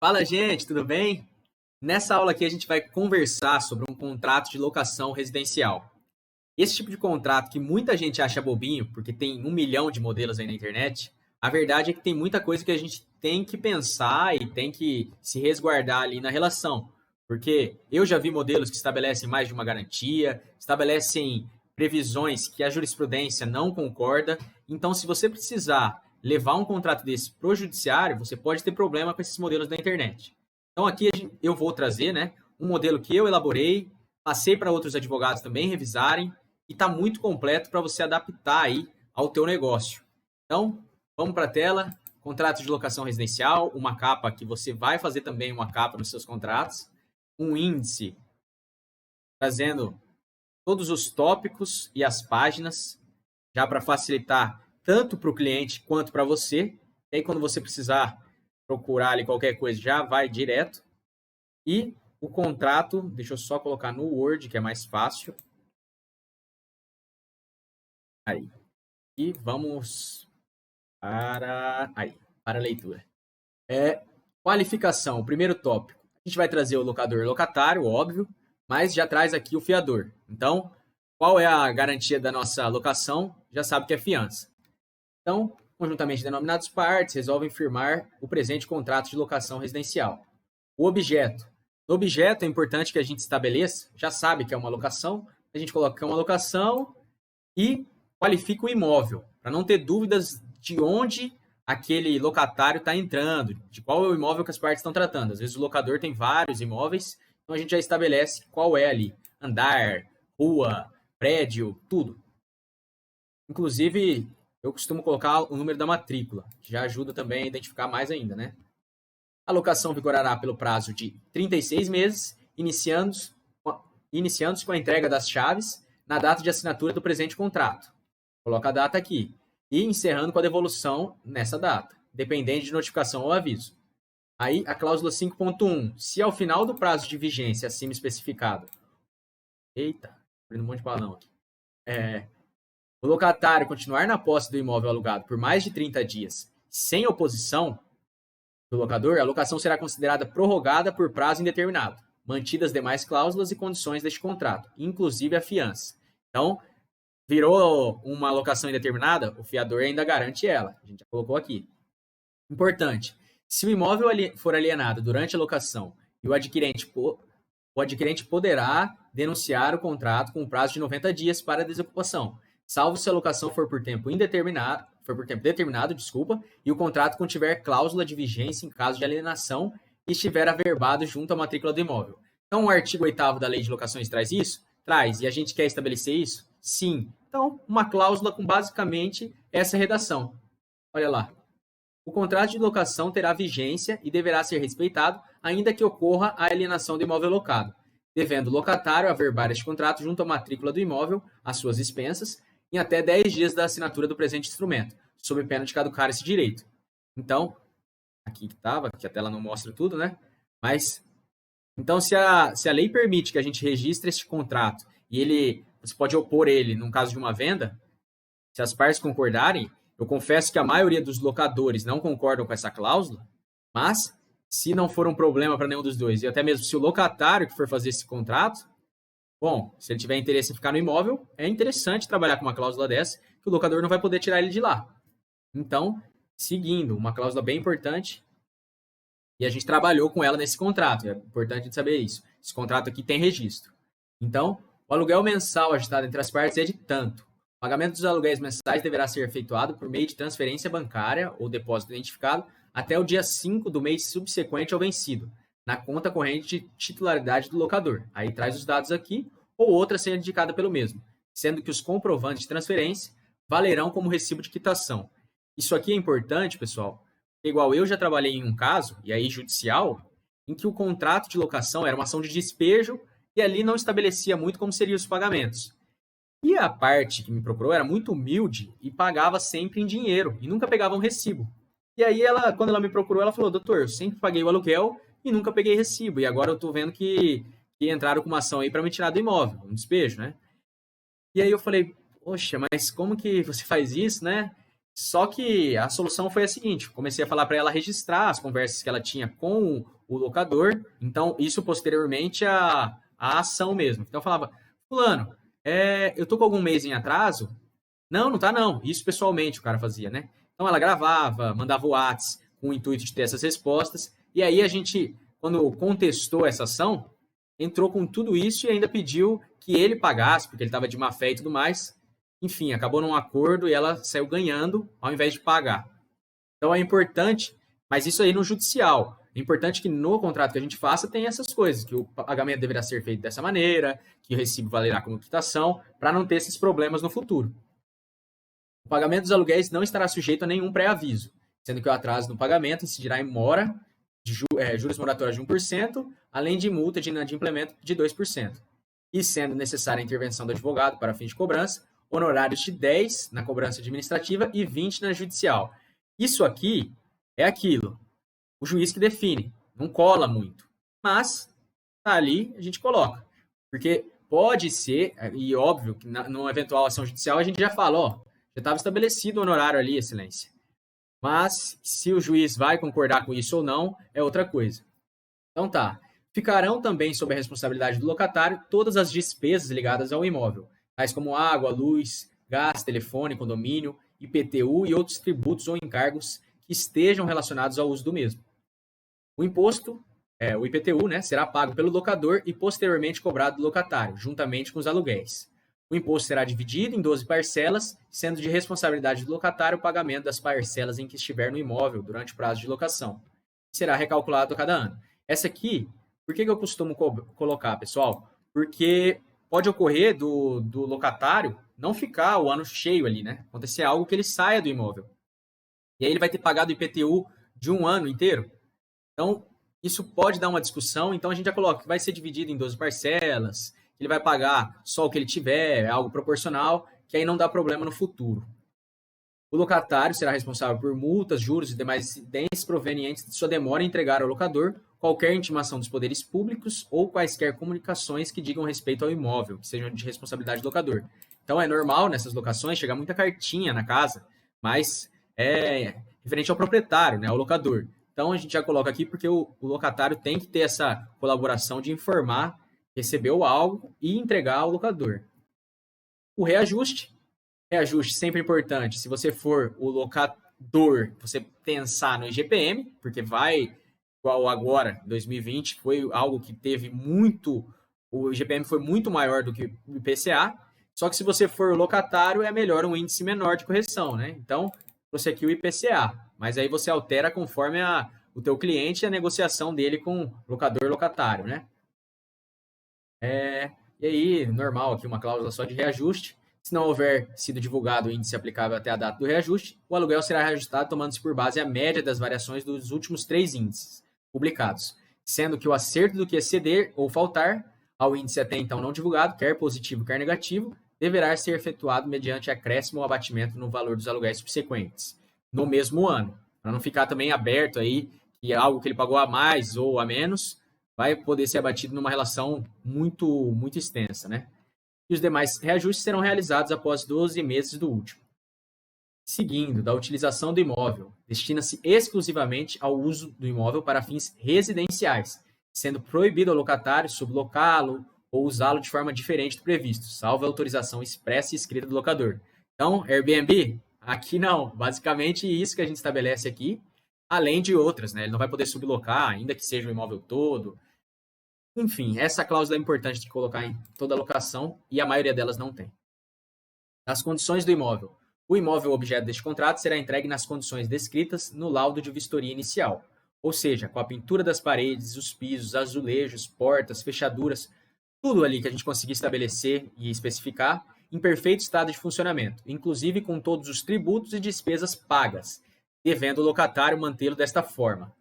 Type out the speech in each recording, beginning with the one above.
Fala, gente, tudo bem? Nessa aula aqui a gente vai conversar sobre um contrato de locação residencial. Esse tipo de contrato que muita gente acha bobinho, porque tem 1 milhão de modelos aí na internet, a verdade é que tem muita coisa que a gente tem que pensar e tem que se resguardar ali na relação. Porque eu já vi modelos que estabelecem mais de uma garantia, estabelecem previsões que a jurisprudência não concorda. Então, se você precisar levar um contrato desse para o judiciário, você pode ter problema com esses modelos da internet. Então, aqui eu vou trazer, né, um modelo que eu elaborei, passei para outros advogados também revisarem, e está muito completo para você adaptar aí ao teu negócio. Então, vamos para a tela. Contrato de locação residencial, uma capa que você vai fazer também uma capa nos seus contratos, um índice trazendo todos os tópicos e as páginas, já para facilitar tanto para o cliente quanto para você. E aí, quando você precisar procurar ali qualquer coisa, já vai direto. E o contrato, deixa eu só colocar no Word, que é mais fácil. Aí. E vamos para a leitura. Qualificação, o primeiro tópico. A gente vai trazer o locador locatário, óbvio, mas já traz aqui o fiador. Então, qual é a garantia da nossa locação? Já sabe que é fiança. Então, conjuntamente denominados partes, resolvem firmar o presente contrato de locação residencial. O objeto. No objeto é importante que a gente estabeleça, já sabe que é uma locação, a gente coloca que é uma locação e qualifica o imóvel, para não ter dúvidas de onde aquele locatário está entrando, de qual é o imóvel que as partes estão tratando. Às vezes o locador tem vários imóveis, então a gente já estabelece qual é ali. Andar, rua, prédio, tudo. Inclusive, eu costumo colocar o número da matrícula, que já ajuda também a identificar mais ainda, né? A locação vigorará pelo prazo de 36 meses, iniciando-se com a entrega das chaves na data de assinatura do presente contrato. Coloca a data aqui. E encerrando com a devolução nessa data, dependente de notificação ou aviso. Aí, a cláusula 5.1. Se ao final do prazo de vigência acima especificado... Eita, abrindo um monte de balão aqui. O locatário continuar na posse do imóvel alugado por mais de 30 dias sem oposição do locador, a locação será considerada prorrogada por prazo indeterminado, mantidas as demais cláusulas e condições deste contrato, inclusive a fiança. Então, virou uma locação indeterminada, o fiador ainda garante ela. A gente já colocou aqui. Importante. Se o imóvel for alienado durante a locação e o adquirente poderá denunciar o contrato com prazo de 90 dias para a desocupação, salvo se a locação for por tempo determinado, e o contrato contiver cláusula de vigência em caso de alienação e estiver averbado junto à matrícula do imóvel. Então, o artigo 8º da Lei de Locações traz isso? Traz. E a gente quer estabelecer isso? Sim. Então, uma cláusula com basicamente essa redação. Olha lá. O contrato de locação terá vigência e deverá ser respeitado, ainda que ocorra a alienação do imóvel locado, devendo o locatário averbar este contrato junto à matrícula do imóvel, às suas expensas, em até 10 dias da assinatura do presente instrumento, sob pena de caducar esse direito. Então, aqui que estava, que a tela não mostra tudo, né? Mas, então, se a lei permite que a gente registre este contrato e você pode opor ele num caso de uma venda, se as partes concordarem, eu confesso que a maioria dos locadores não concordam com essa cláusula, mas se não for um problema para nenhum dos dois, e até mesmo se o locatário que for fazer esse contrato, bom, se ele tiver interesse em ficar no imóvel, é interessante trabalhar com uma cláusula dessa, que o locador não vai poder tirar ele de lá. Então, seguindo, uma cláusula bem importante, e a gente trabalhou com ela nesse contrato, é importante saber isso. Esse contrato aqui tem registro. Então, o aluguel mensal ajustado entre as partes é de tanto. O pagamento dos aluguéis mensais deverá ser efetuado por meio de transferência bancária ou depósito identificado até o dia 5 do mês subsequente ao vencido, na conta corrente de titularidade do locador. Aí traz os dados aqui, ou outra sendo indicada pelo mesmo, sendo que os comprovantes de transferência valerão como recibo de quitação. Isso aqui é importante, pessoal, porque igual eu já trabalhei em um caso, e aí judicial, em que o contrato de locação era uma ação de despejo e ali não estabelecia muito como seriam os pagamentos. E a parte que me procurou era muito humilde e pagava sempre em dinheiro e nunca pegava um recibo. E aí, quando ela me procurou, ela falou: doutor, eu sempre paguei o aluguel e nunca peguei recibo. E agora eu tô vendo que entraram com uma ação aí para me tirar do imóvel, um despejo, né? E aí eu falei: poxa, mas como que você faz isso, né? Só que a solução foi a seguinte: comecei a falar para ela registrar as conversas que ela tinha com o locador, então isso posteriormente a ação mesmo. Então eu falava, fulano, eu tô com algum mês em atraso? Não, não tá não. Isso pessoalmente o cara fazia, né? Então ela gravava, mandava o Whats com o intuito de ter essas respostas, e aí a gente, quando contestou essa ação, entrou com tudo isso e ainda pediu que ele pagasse, porque ele estava de má fé e tudo mais. Enfim, acabou num acordo e ela saiu ganhando ao invés de pagar. Então é importante, mas isso aí no judicial. É importante que no contrato que a gente faça tenha essas coisas, que o pagamento deverá ser feito dessa maneira, que o recibo valerá como quitação, para não ter esses problemas no futuro. O pagamento dos aluguéis não estará sujeito a nenhum pré-aviso, sendo que o atraso no pagamento incidirá em mora de juros moratórios de 1%, além de multa de inadimplemento de 2%. E sendo necessária a intervenção do advogado para fim de cobrança, honorários de 10 na cobrança administrativa e 20 na judicial. Isso aqui é aquilo. O juiz que define. Não cola muito. Mas, tá ali, a gente coloca. Porque pode ser, e óbvio, que numa eventual ação judicial a gente já fala, ó, já estava estabelecido o honorário ali, excelência. Mas, se o juiz vai concordar com isso ou não, é outra coisa. Então tá. Ficarão também sob a responsabilidade do locatário todas as despesas ligadas ao imóvel, tais como água, luz, gás, telefone, condomínio, IPTU e outros tributos ou encargos que estejam relacionados ao uso do mesmo. O imposto, o IPTU, né, será pago pelo locador e posteriormente cobrado do locatário, juntamente com os aluguéis. O imposto será dividido em 12 parcelas, sendo de responsabilidade do locatário o pagamento das parcelas em que estiver no imóvel durante o prazo de locação. Será recalculado a cada ano. Essa aqui, por que eu costumo colocar, pessoal? Porque pode ocorrer do locatário não ficar o ano cheio ali, né? Acontecer algo que ele saia do imóvel. E aí ele vai ter pagado o IPTU de um ano inteiro. Então, isso pode dar uma discussão. Então, a gente já coloca que vai ser dividido em 12 parcelas, que ele vai pagar só o que ele tiver, algo proporcional, que aí não dá problema no futuro. O locatário será responsável por multas, juros e demais incidentes provenientes de sua demora em entregar ao locador qualquer intimação dos poderes públicos ou quaisquer comunicações que digam respeito ao imóvel, que sejam de responsabilidade do locador. Então, é normal nessas locações chegar muita cartinha na casa, mas é referente ao proprietário, né, ao locador. Então, a gente já coloca aqui porque o locatário tem que ter essa colaboração de informar, recebeu algo e entregar ao locador. O reajuste. Reajuste sempre importante. Se você for o locador, você pensar no IGPM, porque vai, igual agora, 2020, foi algo que teve muito. O IGPM foi muito maior do que o IPCA. Só que se você for locatário, é melhor um índice menor de correção, né? Então, trouxe aqui o IPCA, mas aí você altera conforme o teu cliente e a negociação dele com o locador locatário, né? E aí, normal aqui uma cláusula só de reajuste. Se não houver sido divulgado o índice aplicável até a data do reajuste, o aluguel será reajustado tomando-se por base a média das variações dos últimos 3 índices publicados, sendo que o acerto do que exceder ou faltar ao índice até então não divulgado, quer positivo, quer negativo, deverá ser efetuado mediante acréscimo ou abatimento no valor dos aluguéis subsequentes, no mesmo ano, para não ficar também aberto aí que algo que ele pagou a mais ou a menos vai poder ser abatido numa relação muito extensa, né? E os demais reajustes serão realizados após 12 meses do último. Seguindo, da utilização do imóvel, destina-se exclusivamente ao uso do imóvel para fins residenciais, sendo proibido ao locatário sublocá-lo ou usá-lo de forma diferente do previsto, salvo a autorização expressa e escrita do locador. Então, Airbnb, aqui não. Basicamente, isso que a gente estabelece aqui, além de outras, né? Ele não vai poder sublocar, ainda que seja o imóvel todo. Enfim, essa cláusula é importante de colocar em toda locação e a maioria delas não tem. As condições do imóvel. O imóvel objeto deste contrato será entregue nas condições descritas no laudo de vistoria inicial, ou seja, com a pintura das paredes, os pisos, azulejos, portas, fechaduras, tudo ali que a gente conseguir estabelecer e especificar em perfeito estado de funcionamento, inclusive com todos os tributos e despesas pagas, devendo o locatário mantê-lo desta forma.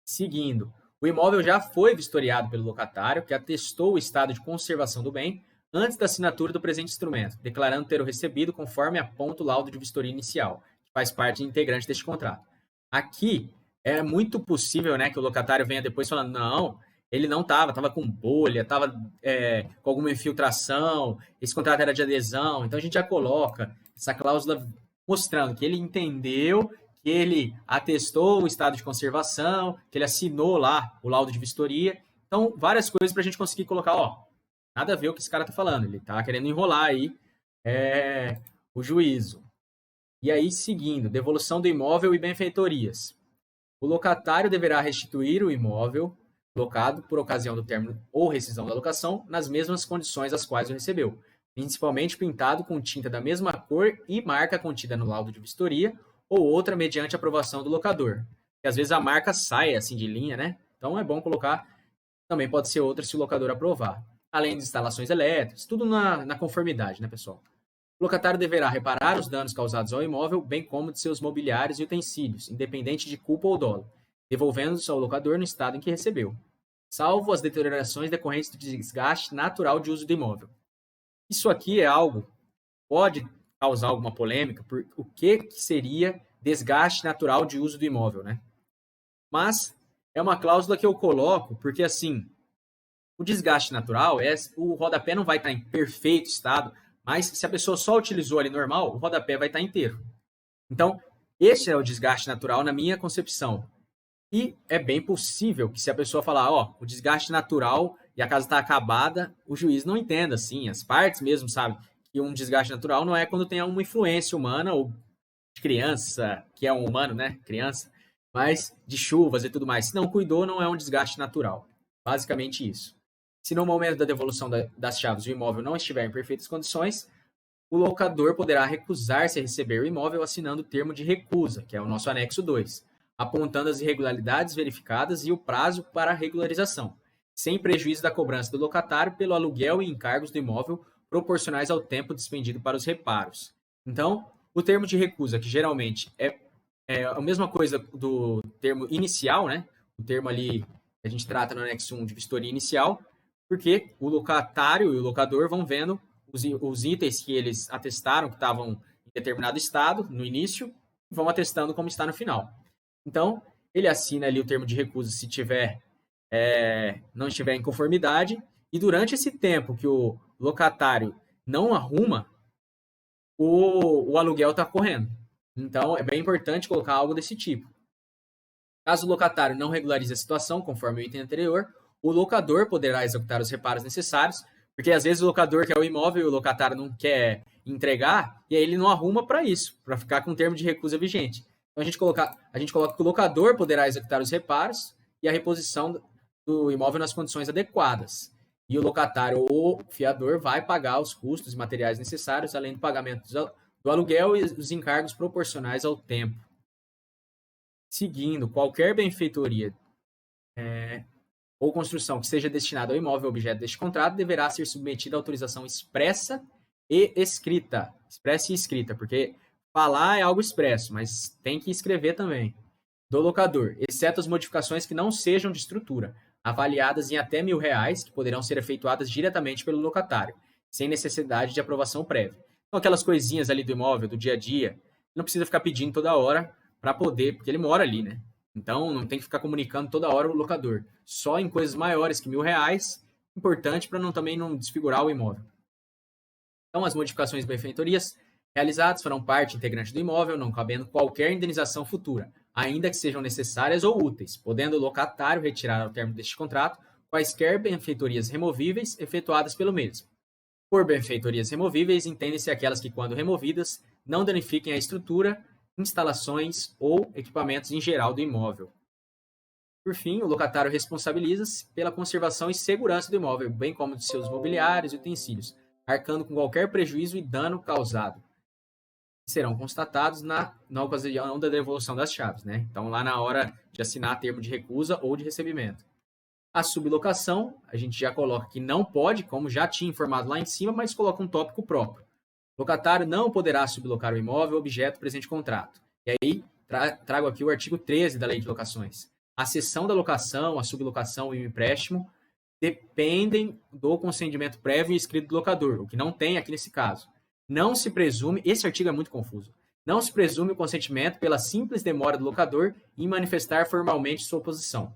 Seguindo, o imóvel já foi vistoriado pelo locatário, que atestou o estado de conservação do bem antes da assinatura do presente instrumento, declarando ter o recebido conforme aponta o laudo de vistoria inicial, que faz parte integrante deste contrato. Aqui, é muito possível, né, que o locatário venha depois falando, não, ele não estava com bolha, estava com alguma infiltração, esse contrato era de adesão, então a gente já coloca essa cláusula mostrando que ele entendeu, que ele atestou o estado de conservação, que ele assinou lá o laudo de vistoria. Então, várias coisas para a gente conseguir colocar, ó, nada a ver o que esse cara tá falando, ele tá querendo enrolar aí o juízo. E aí, seguindo, devolução do imóvel e benfeitorias. O locatário deverá restituir o imóvel locado por ocasião do término ou rescisão da locação nas mesmas condições às quais o recebeu, principalmente pintado com tinta da mesma cor e marca contida no laudo de vistoria ou outra mediante aprovação do locador. E às vezes a marca sai assim de linha, né? Então é bom colocar, também pode ser outra se o locador aprovar. Além de instalações elétricas, tudo na conformidade, né, pessoal? O locatário deverá reparar os danos causados ao imóvel, bem como de seus mobiliários e utensílios, independente de culpa ou dolo, devolvendo-os ao locador no estado em que recebeu, salvo as deteriorações decorrentes do desgaste natural de uso do imóvel. Isso aqui é algo que pode causar alguma polêmica, por o que seria desgaste natural de uso do imóvel, né? Mas é uma cláusula que eu coloco porque, assim, o desgaste natural o rodapé não vai estar em perfeito estado, mas se a pessoa só utilizou ali normal, o rodapé vai estar inteiro. Então, esse é o desgaste natural na minha concepção. E é bem possível que se a pessoa falar, ó, o desgaste natural e a casa está acabada, o juiz não entenda, assim, as partes mesmo sabem que um desgaste natural não é quando tem uma influência humana ou de criança, que é um humano, né, criança, mas de chuvas e tudo mais. Se não cuidou, não é um desgaste natural. Basicamente isso. Se no momento da devolução das chaves o imóvel não estiver em perfeitas condições, o locador poderá recusar-se a receber o imóvel assinando o termo de recusa, que é o nosso anexo 2, apontando as irregularidades verificadas e o prazo para a regularização, sem prejuízo da cobrança do locatário pelo aluguel e encargos do imóvel proporcionais ao tempo despendido para os reparos. Então, o termo de recusa, que geralmente é a mesma coisa do termo inicial, né? O termo ali que a gente trata no anexo 1 de vistoria inicial, porque o locatário e o locador vão vendo os itens que eles atestaram que estavam em determinado estado no início, e vão atestando como está no final. Então, ele assina ali o termo de recusa se não estiver em conformidade, e durante esse tempo que o locatário não arruma, o aluguel está correndo. Então, é bem importante colocar algo desse tipo. Caso o locatário não regularize a situação, conforme o item anterior, o locador poderá executar os reparos necessários, porque às vezes o locador quer o imóvel e o locatário não quer entregar, e aí ele não arruma para isso, para ficar com o termo de recusa vigente. Então a gente coloca que o locador poderá executar os reparos e a reposição do imóvel nas condições adequadas. E o locatário ou fiador vai pagar os custos e materiais necessários, além do pagamento do aluguel e os encargos proporcionais ao tempo. Seguindo, qualquer benfeitoria ou construção que seja destinada ao imóvel objeto deste contrato deverá ser submetida à autorização expressa e escrita. Expressa e escrita, porque falar é algo expresso, mas tem que escrever também. Do locador, exceto as modificações que não sejam de estrutura, avaliadas em até R$ 1.000, que poderão ser efetuadas diretamente pelo locatário, sem necessidade de aprovação prévia. Então, aquelas coisinhas ali do imóvel, do dia a dia, não precisa ficar pedindo toda hora para poder, porque ele mora ali, né? Então, não tem que ficar comunicando toda hora o locador. Só em coisas maiores que R$ 1.000, importante para também não desfigurar o imóvel. Então, as modificações e benfeitorias realizadas farão parte integrante do imóvel, não cabendo qualquer indenização futura, ainda que sejam necessárias ou úteis, podendo o locatário retirar ao término deste contrato quaisquer benfeitorias removíveis efetuadas pelo mesmo. Por benfeitorias removíveis, entendem-se aquelas que, quando removidas, não danifiquem a estrutura, instalações ou equipamentos em geral do imóvel. Por fim, o locatário responsabiliza-se pela conservação e segurança do imóvel, bem como de seus mobiliários e utensílios, arcando com qualquer prejuízo e dano causado, que serão constatados na ocasião da devolução das chaves, né? Então, lá na hora de assinar termo de recusa ou de recebimento. A sublocação, a gente já coloca que não pode, como já tinha informado lá em cima, mas coloca um tópico próprio. O locatário não poderá sublocar o imóvel objeto presente contrato. E aí, trago aqui o artigo 13 da Lei de Locações. A cessão da locação, a sublocação e o empréstimo dependem do consentimento prévio e escrito do locador, o que não tem aqui nesse caso. Não se presume, esse artigo é muito confuso, não se presume o consentimento pela simples demora do locador em manifestar formalmente sua oposição.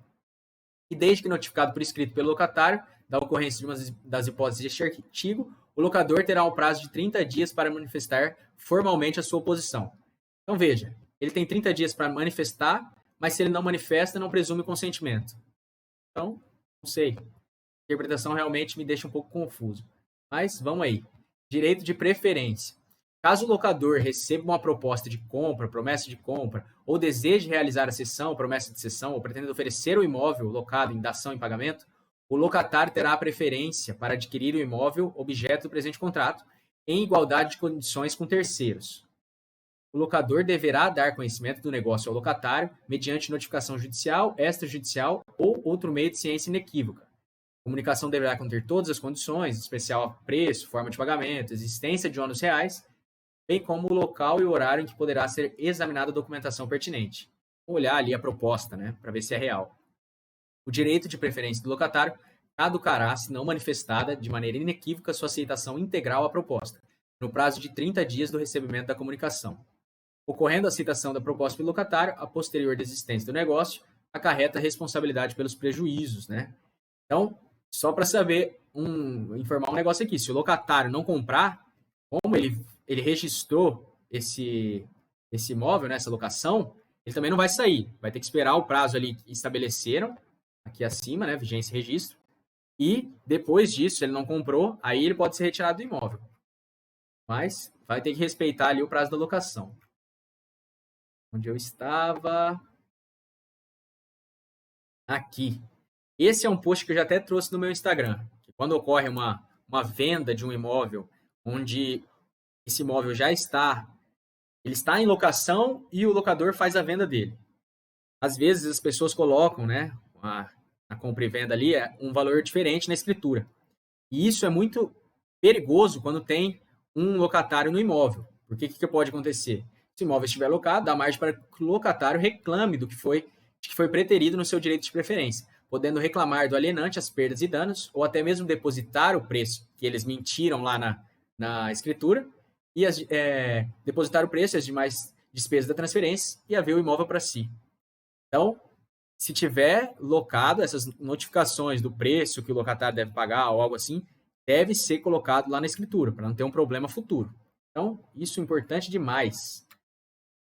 E desde que notificado por escrito pelo locatário da ocorrência de uma das hipóteses deste artigo, o locador terá um prazo de 30 dias para manifestar formalmente a sua oposição. Então, veja, ele tem 30 dias para manifestar, mas se ele não manifesta, não presume consentimento. Então, não sei. A interpretação realmente me deixa um pouco confuso. Mas vamos aí. Direito de preferência. Caso o locador receba uma proposta de compra, promessa de compra, ou deseje realizar a cessão, promessa de cessão, ou pretenda oferecer o imóvel locado em dação em pagamento, o locatário terá a preferência para adquirir o imóvel objeto do presente contrato, em igualdade de condições com terceiros. O locador deverá dar conhecimento do negócio ao locatário mediante notificação judicial, extrajudicial ou outro meio de ciência inequívoca. A comunicação deverá conter todas as condições, especial preço, forma de pagamento, existência de ônus reais, bem como o local e o horário em que poderá ser examinada a documentação pertinente. Vou olhar ali a proposta, né, para ver se é real. O direito de preferência do locatário caducará se não manifestada de maneira inequívoca sua aceitação integral à proposta, no prazo de 30 dias do recebimento da comunicação. Ocorrendo a aceitação da proposta pelo locatário, a posterior desistência do negócio acarreta a responsabilidade pelos prejuízos, né? Então, só para saber, informar um negócio aqui, se o locatário não comprar, como ele registrou esse imóvel, né, essa locação, ele também não vai sair, vai ter que esperar o prazo ali que estabeleceram, aqui acima, né, vigência e registro, e depois disso, se ele não comprou, aí ele pode ser retirado do imóvel. Mas vai ter que respeitar ali o prazo da locação. Onde eu estava? Aqui. Esse é um post que eu já até trouxe no meu Instagram. Que quando ocorre uma venda de um imóvel, onde esse imóvel já está, ele está em locação e o locador faz a venda dele. Às vezes as pessoas colocam, né, a compra e venda ali, um valor diferente na escritura. E isso é muito perigoso quando tem um locatário no imóvel. Porque o que pode acontecer? Se o imóvel estiver locado, dá margem para que o locatário reclame do que foi preterido no seu direito de preferência, podendo reclamar do alienante as perdas e danos, ou até mesmo depositar o preço que eles mentiram lá na escritura, e depositar o preço e as demais despesas da transferência e haver o imóvel para si. Então, se tiver locado, essas notificações do preço que o locatário deve pagar ou algo assim, deve ser colocado lá na escritura, para não ter um problema futuro. Então, isso é importante demais.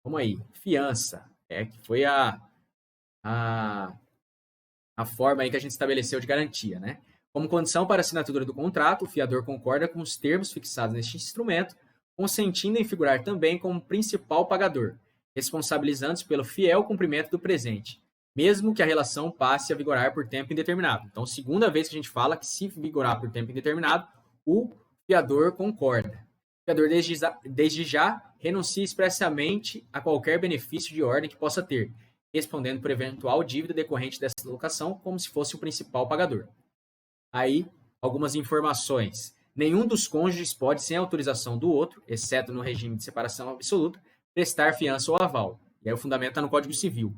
Vamos aí. Fiança. Que foi a forma aí que a gente estabeleceu de garantia, né? Como condição para a assinatura do contrato, o fiador concorda com os termos fixados neste instrumento, consentindo em figurar também como principal pagador, responsabilizando-se pelo fiel cumprimento do presente, mesmo que a relação passe a vigorar por tempo indeterminado. Então, segunda vez que a gente fala que se vigorar por tempo indeterminado, o fiador concorda. O fiador, desde já, renuncia expressamente a qualquer benefício de ordem que possa ter, respondendo por eventual dívida decorrente dessa locação, como se fosse o principal pagador. Aí, algumas informações. Nenhum dos cônjuges pode, sem autorização do outro, exceto no regime de separação absoluta, prestar fiança ou aval. E aí o fundamento está no Código Civil.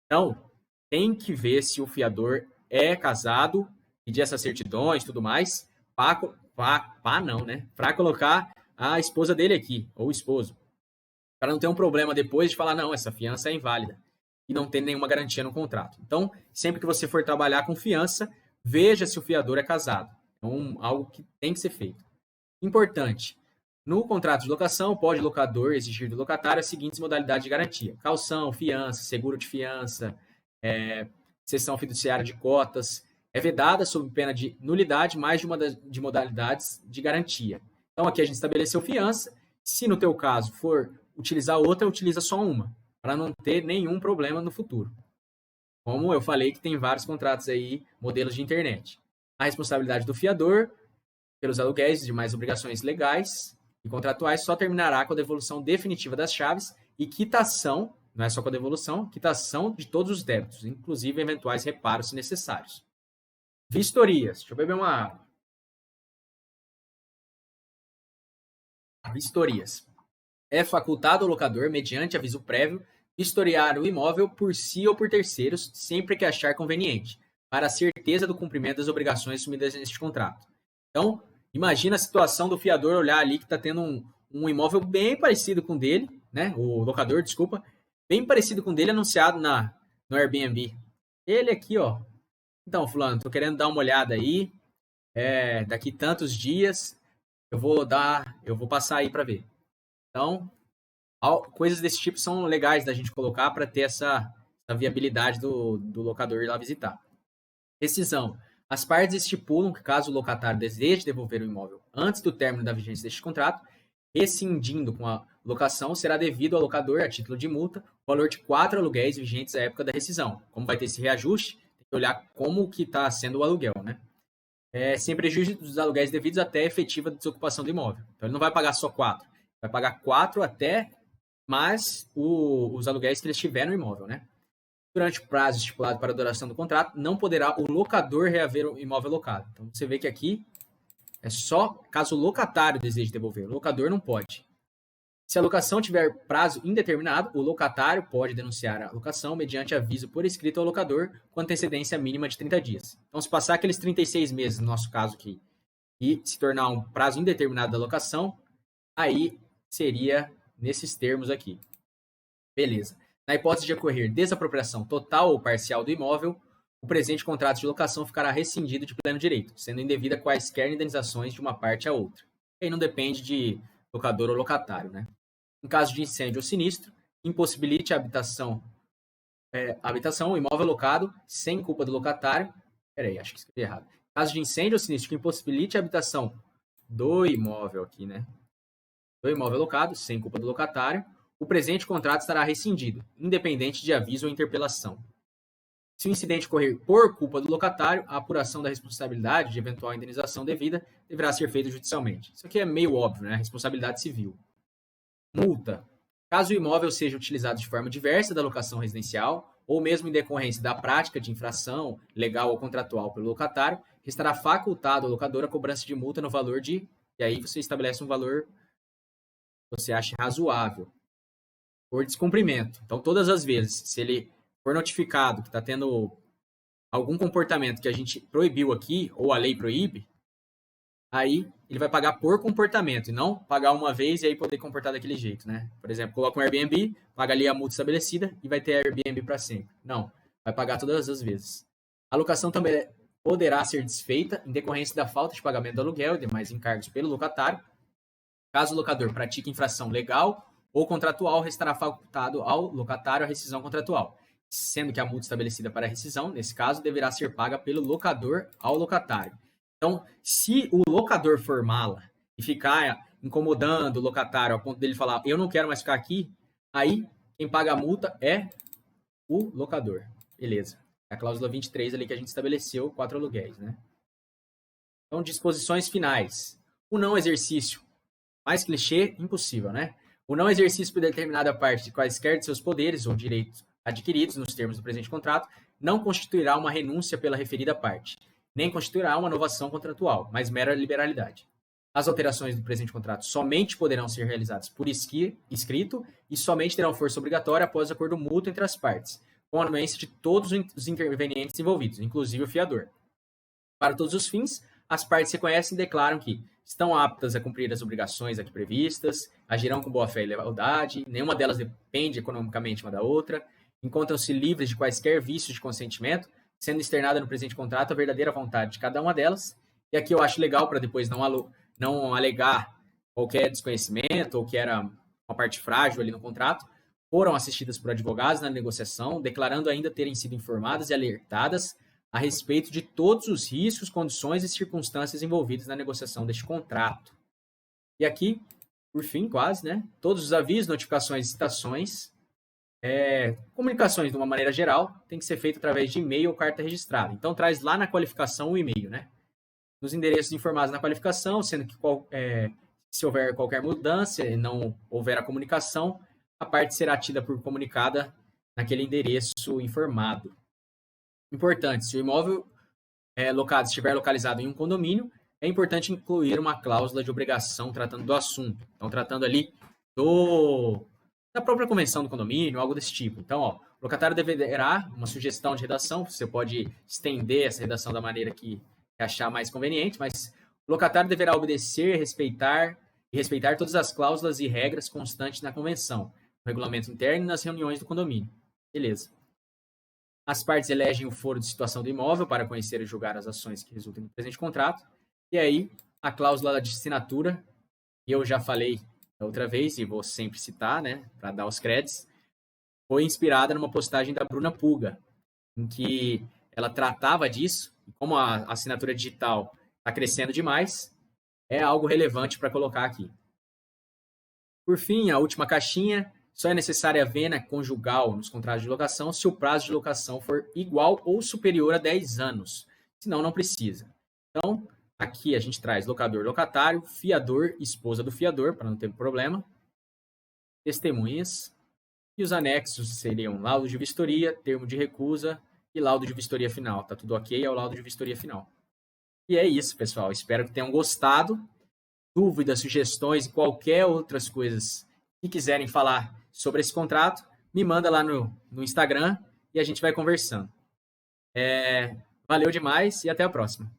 Então, tem que ver se o fiador é casado, pedir essas certidões e tudo mais, para colocar a esposa dele aqui, ou o esposo. Para não ter um problema depois de falar, não, essa fiança é inválida. E não ter nenhuma garantia no contrato. Então, sempre que você for trabalhar com fiança, veja se o fiador é casado. Então, algo que tem que ser feito. Importante. No contrato de locação, pode o locador exigir do locatário as seguintes modalidades de garantia: caução, fiança, seguro de fiança, cessão fiduciária de cotas. É vedada sob pena de nulidade mais de uma de modalidades de garantia. Então, aqui a gente estabeleceu fiança. Se no teu caso for utilizar outra, utiliza só uma, para não ter nenhum problema no futuro. Como eu falei que tem vários contratos aí, modelos de internet. A responsabilidade do fiador pelos aluguéis e demais obrigações legais e contratuais só terminará com a devolução definitiva das chaves e quitação, não é só com a devolução, quitação de todos os débitos, inclusive eventuais reparos se necessários. Vistorias. Deixa eu beber uma água. Vistorias. É facultado ao locador, mediante aviso prévio, vistoriar o imóvel por si ou por terceiros, sempre que achar conveniente, para a certeza do cumprimento das obrigações assumidas neste contrato. Então, imagina a situação do fiador olhar ali que está tendo um imóvel bem parecido com o dele, né? O locador, desculpa, bem parecido com o dele anunciado no Airbnb. Ele aqui, ó. Então, fulano, tô querendo dar uma olhada aí. Daqui tantos dias eu vou passar aí para ver. Então, Coisas desse tipo são legais da gente colocar para ter essa viabilidade do locador ir lá visitar. Rescisão. As partes estipulam que caso o locatário deseje devolver o imóvel antes do término da vigência deste contrato, rescindindo com a locação, será devido ao locador, a título de multa, o valor de 4 aluguéis vigentes à época da rescisão. Como vai ter esse reajuste, tem que olhar como que está sendo o aluguel, né? Sem prejuízo dos aluguéis devidos até a efetiva desocupação do imóvel. Então ele não vai pagar só 4, vai pagar 4 até mais os aluguéis que eles tiverem no imóvel, né? Durante o prazo estipulado para a duração do contrato, não poderá o locador reaver o imóvel locado. Então você vê que aqui é só caso o locatário deseje devolver, o locador não pode. Se a locação tiver prazo indeterminado, o locatário pode denunciar a locação mediante aviso por escrito ao locador com antecedência mínima de 30 dias. Então, se passar aqueles 36 meses, no nosso caso aqui, e se tornar um prazo indeterminado da locação, aí seria nesses termos aqui. Beleza. Na hipótese de ocorrer desapropriação total ou parcial do imóvel, o presente contrato de locação ficará rescindido de pleno direito, sendo indevida quaisquer indenizações de uma parte a outra. E aí não depende de locador ou locatário, né? Em caso de incêndio ou sinistro, impossibilite a habitação, o imóvel locado sem culpa do locatário. Peraí, acho que escrevi errado. Em caso de incêndio ou sinistro que impossibilite a habitação do imóvel aqui, né? Do imóvel locado, sem culpa do locatário, o presente contrato estará rescindido, independente de aviso ou interpelação. Se o incidente ocorrer por culpa do locatário, a apuração da responsabilidade de eventual indenização devida deverá ser feita judicialmente. Isso aqui é meio óbvio, né? Responsabilidade civil. Multa. Caso o imóvel seja utilizado de forma diversa da locação residencial, ou mesmo em decorrência da prática de infração legal ou contratual pelo locatário, restará facultado ao locador a cobrança de multa no valor de... E aí você estabelece um valor que você acha razoável. Por descumprimento. Então, todas as vezes, se ele for notificado que está tendo algum comportamento que a gente proibiu aqui, ou a lei proíbe, aí ele vai pagar por comportamento, e não pagar uma vez e aí poder comportar daquele jeito, né? Por exemplo, coloca um Airbnb, paga ali a multa estabelecida e vai ter Airbnb para sempre. Não, vai pagar todas as vezes. A locação também poderá ser desfeita em decorrência da falta de pagamento do aluguel e demais encargos pelo locatário. Caso o locador pratique infração legal ou contratual, restará facultado ao locatário a rescisão contratual, sendo que a multa estabelecida para a rescisão, nesse caso, deverá ser paga pelo locador ao locatário. Então, se o locador for mala e ficar incomodando o locatário ao ponto dele falar, eu não quero mais ficar aqui, aí quem paga a multa é o locador. Beleza. É a cláusula 23 ali que a gente estabeleceu, 4 aluguéis, né? Então, disposições finais. O não exercício. Mais clichê, impossível, né? O não exercício por determinada parte de quaisquer de seus poderes ou direitos adquiridos nos termos do presente contrato não constituirá uma renúncia pela referida parte, nem constituirá uma novação contratual, mas mera liberalidade. As alterações do presente contrato somente poderão ser realizadas por escrito e somente terão força obrigatória após acordo mútuo entre as partes, com a anuência de todos os intervenientes envolvidos, inclusive o fiador. Para todos os fins, as partes se conhecem e declaram que estão aptas a cumprir as obrigações aqui previstas, agirão com boa-fé e lealdade, nenhuma delas depende economicamente uma da outra, encontram-se livres de quaisquer vícios de consentimento, sendo externada no presente contrato a verdadeira vontade de cada uma delas. E aqui eu acho legal para depois não alegar qualquer desconhecimento ou que era uma parte frágil ali no contrato, foram assistidas por advogados na negociação, declarando ainda terem sido informadas e alertadas a respeito de todos os riscos, condições e circunstâncias envolvidas na negociação deste contrato. E aqui, por fim, quase, né? Todos os avisos, notificações e citações, comunicações de uma maneira geral, tem que ser feito através de e-mail ou carta registrada. Então, traz lá na qualificação o e-mail, né? Nos endereços informados na qualificação, sendo que se houver qualquer mudança e não houver a comunicação, a parte será tida por comunicada naquele endereço informado. Importante, se o imóvel locado estiver localizado em um condomínio, é importante incluir uma cláusula de obrigação tratando do assunto. Então, tratando ali da própria convenção do condomínio, algo desse tipo. Então, o locatário deverá, uma sugestão de redação, você pode estender essa redação da maneira que achar mais conveniente, mas o locatário deverá obedecer, respeitar todas as cláusulas e regras constantes na convenção, no regulamento interno e nas reuniões do condomínio. Beleza. As partes elegem o foro de situação do imóvel para conhecer e julgar as ações que resultem no presente contrato. E aí, a cláusula de assinatura, que eu já falei da outra vez, e vou sempre citar, né, para dar os créditos, foi inspirada numa postagem da Bruna Puga, em que ela tratava disso, e como a assinatura digital está crescendo demais, é algo relevante para colocar aqui. Por fim, a última caixinha, só é necessária a venda conjugal nos contratos de locação se o prazo de locação for igual ou superior a 10 anos, senão não precisa. Então, aqui a gente traz locador, locatário, fiador, esposa do fiador, para não ter problema, testemunhas, e os anexos seriam laudo de vistoria, termo de recusa e laudo de vistoria final. Tá tudo ok, é o laudo de vistoria final. E é isso, pessoal. Espero que tenham gostado. Dúvidas, sugestões e qualquer outras coisas que quiserem falar sobre esse contrato, me manda lá no Instagram e a gente vai conversando. Valeu demais e até a próxima.